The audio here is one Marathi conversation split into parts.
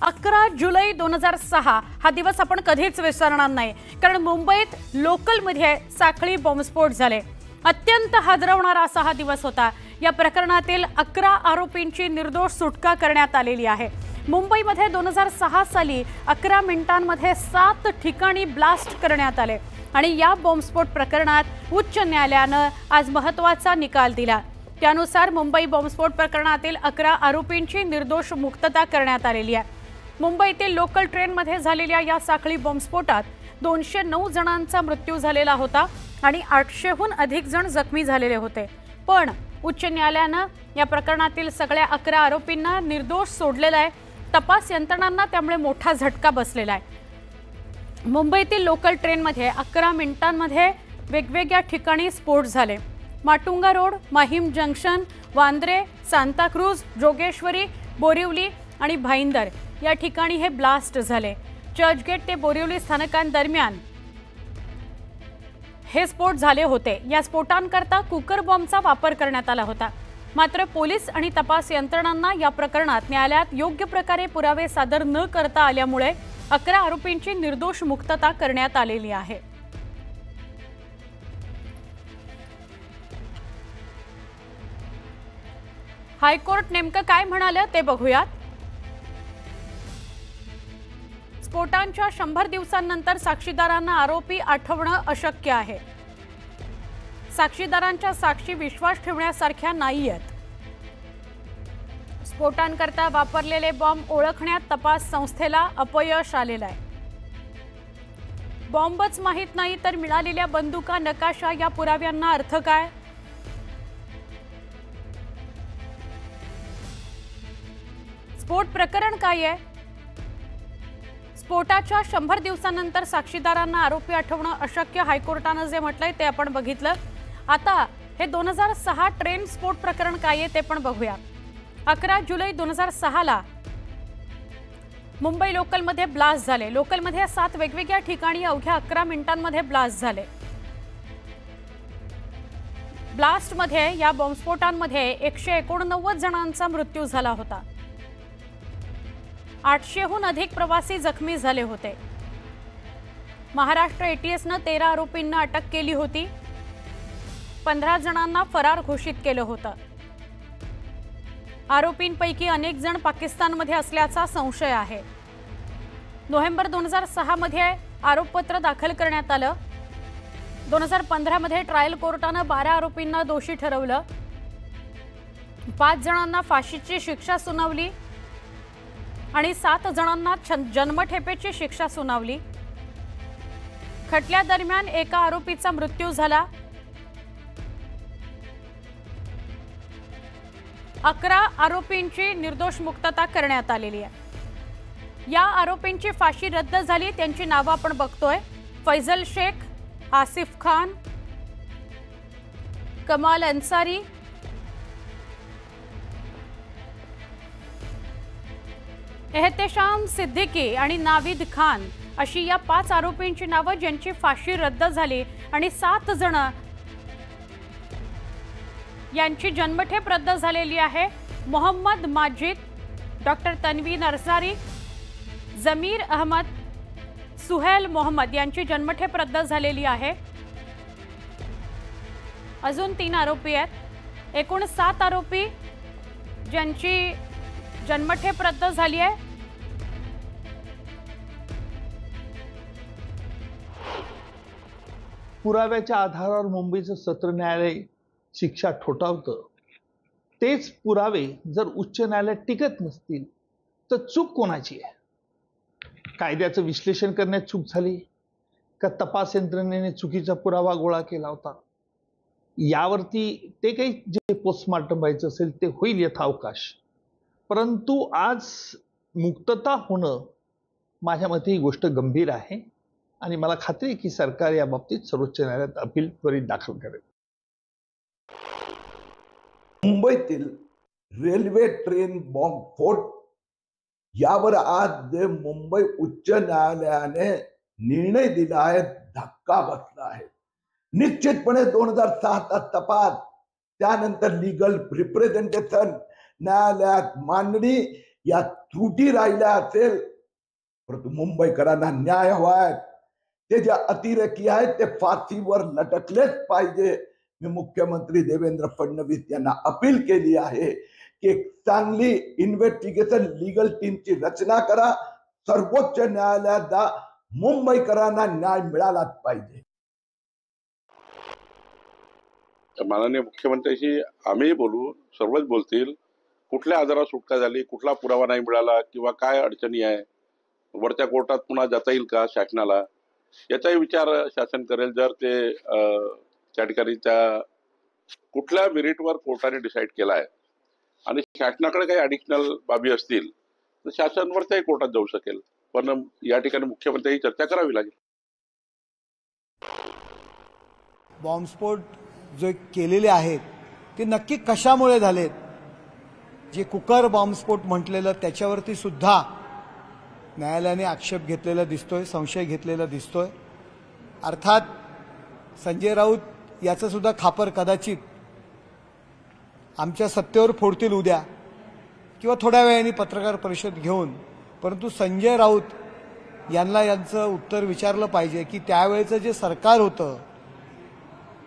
11 जुलै 2006 हा दिवस आपण कधीच विसरणार नाही, कारण मुंबईत लोकलमध्ये साखळी बॉम्बस्फोट झाले। अत्यंत हादरवणारा असा हा दिवस होता। या प्रकरणातील 11 आरोपींची निर्दोष सुटका करण्यात आलेली आहे। मुंबईमध्ये 2006 साली 11 मिनिटांमध्ये 7 ठिकाणी ब्लास्ट करण्यात आले आणि या बॉम्बस्फोट प्रकरणात उच्च न्यायालयाने आज महत्त्वाचा निकाल दिला। त्यानुसार मुंबई बॉम्बस्फोट प्रकरणातील 11 आरोपींची निर्दोष मुक्तता करण्यात आलेली आहे। मुंबईतील लोकल ट्रेनमध्ये झालेल्या या साखळी बॉम्बस्फोटात 209 जणांचा मृत्यू झालेला होता आणि 800हून अधिक जण जखमी झालेले होते। पण उच्च न्यायालयाने या प्रकरणातील सगळ्या 11 आरोपींना निर्दोष सोडलेला आहे। तपास यंत्रणांना त्यामुळे मोठा झटका बसलेला आहे। मुंबईतील लोकल ट्रेनमध्ये 11 मिनिटांमध्ये वेगवेगळ्या ठिकाणी स्फोट झाले। माटुंगा रोड, माहीम जंक्शन, वांद्रे, सांताक्रूज, जोगेश्वरी, बोरिवली आणि भाईंदर या ठिकाणी हे ब्लास्ट झाले। चर्चगेट ते बोरिवली स्थानकांदरम्यान हे स्फोट झाले होते। या स्फोटांकरता कुकर बॉम्बचा वापर करण्यात आला होता। मात्र पोलीस आणि तपास यंत्रणांना या प्रकरणात न्यायालयात योग्य प्रकारे पुरावे सादर न करता आल्यामुळे 11 आरोपींची निर्दोष मुक्तता करण्यात आलेली आहे। हायकोर्ट नेमकं काय म्हणाले ते बघूयात। स्फोटांच्या 100 दिवसांनंतर साक्षीदारांना आरोपी आठवणं अशक्य आहे। साक्षीदारांच्या साक्षी विश्वास ठेवण्यासारख्या नाहीयेत। स्फोटांकरता वापरलेले बॉम्ब ओळखण्यात तपास संस्थेला अपयश आलेलं आहे। बॉम्बच माहित नाही तर मिळालेल्या बंदुका, नकाशा या पुराव्यांना अर्थ काय? स्फोट प्रकरण काय आहे? स्फोटाच्या 100 दिवसांनंतर साक्षीदारांना आरोपी आठवणं अशक्य हायकोर्टाने जे म्हटलंय ते आपण बघितलं। आता हे 2006 ट्रेन स्फोट प्रकरण काय आहे ते पण बघूया। 11 जुलै 2006 ला मुंबई लोकलमध्ये ब्लास्ट झाले। लोकलमध्ये 7 वेगवेगळ्या ठिकाणी अवघ्या 11 मिनिटांमध्ये ब्लास्ट झाले। ब्लास्टमध्ये या बॉम्बस्फोटांमध्ये 189 जणांचा मृत्यू झाला होता। 800हून अधिक प्रवासी जखमी झाले होते। महाराष्ट्र एटीएसने 13 आरोपींना अटक केली होती। 15 जणांना फरार घोषित केलं होतं। आरोपींपैकी अनेक जण पाकिस्तानमध्ये असल्याचा संशय आहे। नोव्हेंबर 2006 मध्ये आरोपपत्र दाखल करण्यात आलं। 2015 मध्ये ट्रायल कोर्टाने 12 आरोपींना दोषी ठरवलं। 5 जणांना फाशीची शिक्षा सुनावली आणि 7 जणांना जन्मठेपेची शिक्षा सुनावली। खटल्यादरम्यान एका आरोपीचा मृत्यू झाला। 11 आरोपींची निर्दोष मुक्तता करण्यात आलेली आहे। या आरोपींची फाशी रद्द झाली। त्यांची नावे आपण बघतोय। फैजल शेख, आसिफ खान, कमाल अन्सारी, एहतेशाम सिद्दीकी आणि नाविद खान अशी या 5 आरोपींची नावे ज्यांची फाशी रद्द झाली आणि 7 जण यांची जन्मठेप रद्द झालेली आहे। मोहम्मद माजिद, डॉक्टर तन्वीर अन्सारी, जमीर अहमद, सुहेल मोहम्मद यांची जन्मठेप रद्द झालेली आहे। अजून 3 आरोपी आहेत। एकूण 7 आरोपी ज्यांची जन्मठेप रद्द झाली आहे। पुराव्याच्या आधारावर मुंबईचं सत्र न्यायालय शिक्षा ठोठावतं। तेच पुरावे जर उच्च न्यायालयात टिकत नसतील तर चूक कोणाची आहे? कायद्याचं विश्लेषण करण्यात चूक झाली का तपास यंत्रणेने चुकीचा पुरावा गोळा केला होता? यावरती ते काही जे पोस्टमार्टम व्हायचं असेल ते होईल यथावकाश। परंतु आज मुक्तता होणं माझ्या मते ही गोष्ट गंभीर आहे आणि मला खात्री आहे की सरकार या बाबतीत सर्वोच्च न्यायालयात अपील त्वरित दाखल करेल। मुंबईतील रेल्वे ट्रेन बॉम्बस्फोट यावर आज मुंबई उच्च न्यायालयाने निर्णय दिला आहे, धक्का बसला आहे। निश्चितपणे 2006 चा तपास, त्यानंतर लीगल रिप्रेझेंटेशन, न्यायालयात मांडणी या त्रुटी राहिल्या असेल, परंतु मुंबईकरांना न्याय हवाय. ते जे अतिरेकी आहेत ते फाशीवर लटकलेच पाहिजे. मी मुख्यमंत्री देवेंद्र फडणवीस यांना अपील केली आहे की एक चांगली इन्व्हेस्टिगेशन लीगल टीमची रचना करा. सर्वोच्च न्यायालयात जा. मुंबईकरांना न्याय मिळालाच पाहिजे. माननीय मुख्यमंत्र्यांशी आम्ही बोलू, सर्वच बोलतील. कुठल्या आजारावर सुटका झाली, कुठला पुरावा नाही मिळाला किंवा काय अडचणी आहे, वरच्या कोर्टात पुन्हा जाता येईल का शासनाला, याचाही विचार शासन करेल. जर ते त्या ठिकाणी त्या कुठल्या मेरिटवर कोर्टाने डिसाईड केला आहे आणि शासनाकडे काही ॲडिशनल बाबी असतील तर शासन वरच्याही कोर्टात जाऊ शकेल. पण या ठिकाणी मुख्यमंत्र्यांची चर्चा करावी लागेल. बॉम्बस्फोट जे केलेले आहेत ते नक्की कशामुळे झालेत. जे कुकर बॉम्बस्फोट म्हटलेलं त्याच्यावरती सुद्धा न्यायालयाने आक्षेप घेतलेला दिसतोय, संशय घेतलेला दिसतोय. अर्थात संजय राऊत याचं सुद्धा खापर कदाचित आमच्या सत्तेवर फोडतील उद्या किंवा थोड्या वेळाने पत्रकार परिषद घेऊन, परंतु संजय राऊत यांना यांचं उत्तर विचारलं पाहिजे की त्यावेळेचं जे सरकार होतं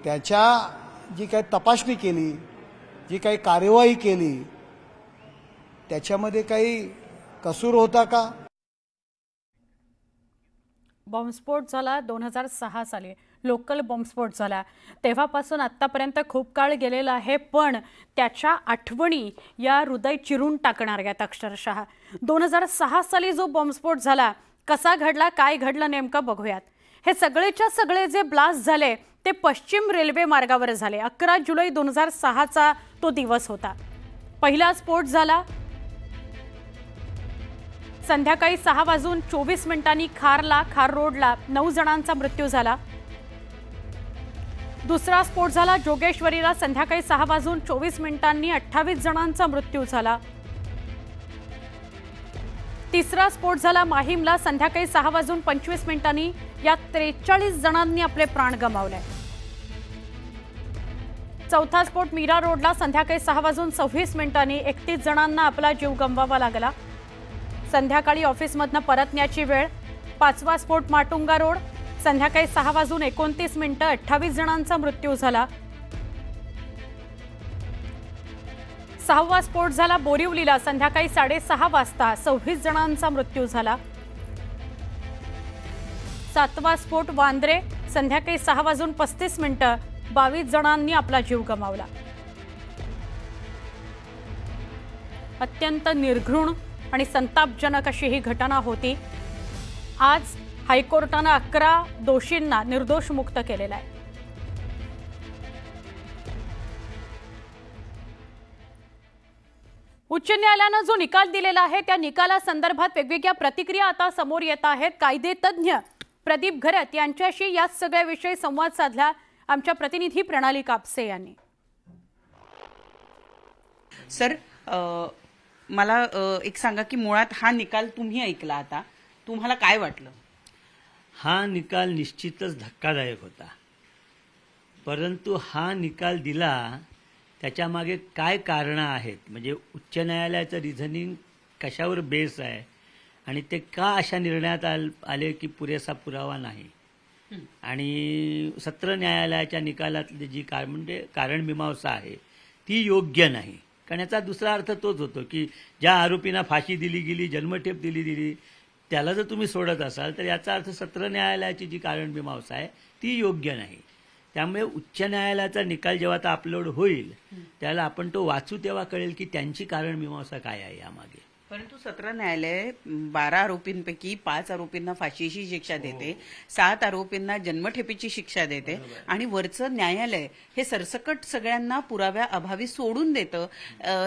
त्याच्या जी काही तपासणी केली, जी काही कार्यवाही केली, त्याच्यामध्ये काही कसूर होता का. बॉम्बस्फोट झाला 2006 साली, लोकल बॉम्बस्फोट झाला. तेव्हापासून आत्तापर्यंत खूप काळ गेलेला आहे, पण त्याच्या आठवणी या हृदय चिरून टाकणार आहेत अक्षरशः. 2006 साली जो बॉम्बस्फोट झाला, कसा घडला, काय घडलं नेमकं बघूयात. हे सगळेच्या सगळे जे ब्लास्ट झाले ते पश्चिम रेल्वे मार्गावर झाले. 11 जुलै 2006चा तो दिवस होता. पहिला स्फोट झाला संध्याकाळी 6:24 खार रोडला 9 जणांचा मृत्यू झाला. दुसरा स्फोट झाला जोगेश्वरीला संध्याकाळी 6:24 28 जणांचा मृत्यू झाला. तिसरा स्फोट झाला माहीमला संध्याकाळी 6:25 यात 43 जणांनी आपले प्राण गमावले. चौथा स्फोट मीरा रोडला संध्याकाळी 6:26 31 जणांना आपला जीव गमवावा लागला. संध्याकाळी ऑफिसमधनं परतण्याची वेळ. पाचवा स्फोट माटुंगा रोड संध्याकाळी 6:29 28 जणांचा मृत्यू झाला. सहावा स्फोट झाला बोरिवलीला संध्याकाळी 6:30 वाजता 26 जणांचा मृत्यू झाला. सातवा स्फोट वांद्रे संध्याकाळी 6:35 22 जणांनी आपला जीव गमावला. अत्यंत निर्घृण आणि संतापजनक अशी ही घटना होती. आज हायकोर्टानं 11 दोषींना निर्दोष मुक्त केलेला आहे. उच्च न्यायालयानं जो निकाल दिलेला आहे त्या निकालासंदर्भात वेगवेगळ्या प्रतिक्रिया आता समोर येत आहेत. कायदेतज्ञ प्रदीप घरत यांच्याशी या सगळ्याविषयी संवाद साधला आमच्या प्रतिनिधी प्रणाली कापसे यांनी. सर, मला एक सांगा की मुळात हा निकाल तुम्ही ऐकला, आता तुम्हाला काय वाटलं? हा निकाल निश्चितच धक्कादायक होता, परंतु हा निकाल दिला त्याच्यामागे काय कारणं आहेत, म्हणजे उच्च न्यायालयाचं रिझनिंग कशावर बेस आहे आणि ते का अशा निर्णयात आले की पुरेसा पुरावा नाही, आणि सत्र न्यायालयाच्या निकालातली जी म्हणजे कारणमीमांसा आहे ती योग्य नाही. कारण याचा दुसरा अर्थ तोच होतो की ज्या आरोपींना फाशी दिली गेली, जन्मठेप दिली गेली, त्याला जर तुम्ही सोडत असाल तर याचा अर्थ सत्र न्यायालयाची जी कारणमीमांसा आहे ती योग्य नाही. त्यामुळे उच्च न्यायालयाचा निकाल जेव्हा आता अपलोड होईल त्याला आपण तो वाचू तेव्हा कळेल की त्यांची कारणमीमांसा काय आहे यामागे. परंतु सत्र न्यायालय 12 आरोपींपैकी 5 आरोपींना फाशीची शिक्षा देते, 7 आरोपींना जन्मठेपेची शिक्षा देते आणि वरचं न्यायालय हे सरसकट सगळ्यांना पुराव्या अभावी सोडून देतं.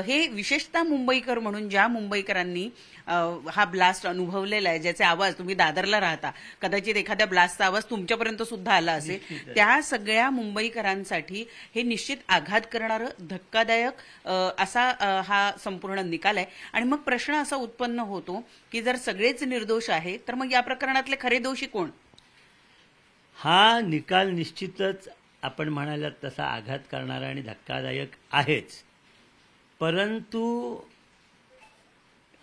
हे विशेषतः मुंबईकर म्हणून ज्या मुंबईकरांनी हा ब्लास्ट अनुभवलेला आहे, ज्याचे आवाज तुम्ही दादरला राहता, कदाचित एखाद्या ब्लास्टचा आवाज तुमच्यापर्यंत सुद्धा आला असेल, त्या सगळ्या मुंबईकरांसाठी हे निश्चित आघात करणारं धक्कादायक असा हा संपूर्ण निकाल आहे. आणि मग प्रश्न असा उत्पन्न होतो की जर सगळेच निर्दोष आहेत तर मग या प्रकरणातले खरे दोषी कोण? हा निकाल निश्चितच आपण म्हणाला तसा आघात करणारा आणि धक्कादायक आहेच, परंतु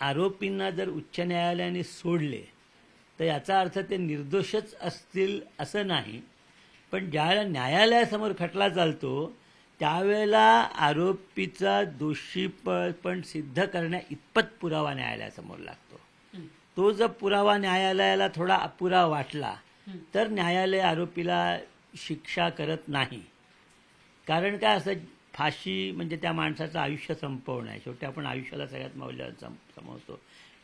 आरोपींना जर उच्च न्यायालयाने सोडले तर याचा अर्थ ते निर्दोषच असतील असं नाही, पण ज्यावेळेला न्यायालयासमोर खटला चालतो त्यावेळेला आरोपीचा दोषीपण सिद्ध करण्या इतपत पुरावा न्यायालयासमोर लागतो. तो जर पुरावा न्यायालयाला थोडा अपुरा वाटला तर न्यायालय आरोपीला शिक्षा करत नाही. कारण काय असं फाशी म्हणजे त्या माणसाचं आयुष्य संपवणं आहे. शेवटी आपण आयुष्याला सगळ्यात मौल्यवान समजतो.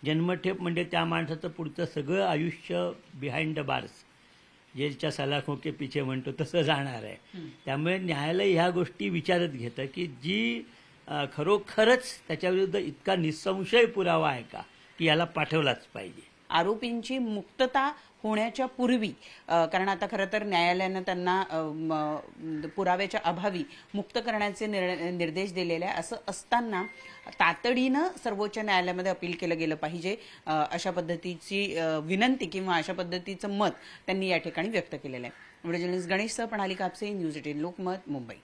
जन्मठेप म्हणजे त्या माणसाचं पुढचं सगळं आयुष्य बिहाइंड द बार्स, जेलच्या सलाखों के पिछे म्हणतो तसं जाणार आहे. त्यामुळे न्यायालय ह्या गोष्टी विचारत घेतं की जी खरोखरच त्याच्याविरुद्ध इतका निसंशय पुरावा आहे का की याला पाठवलाच पाहिजे. आरोपींची मुक्तता होण्याच्या पूर्वी, कारण आता खरं तर न्यायालयानं त्यांना पुराव्याच्या अभावी मुक्त करण्याचे निर्देश दिलेले आहे. असं असताना तातडीनं सर्वोच्च न्यायालयामध्ये अपील केलं गेलं पाहिजे, अशा पद्धतीची विनंती किंवा अशा पद्धतीचं मत त्यांनी या ठिकाणी व्यक्त केलेलं आहे. व्हिडिओ जर्नलिस्ट गणेशसह प्रणाली कापसे, न्यूज 18 लोकमत, मुंबई.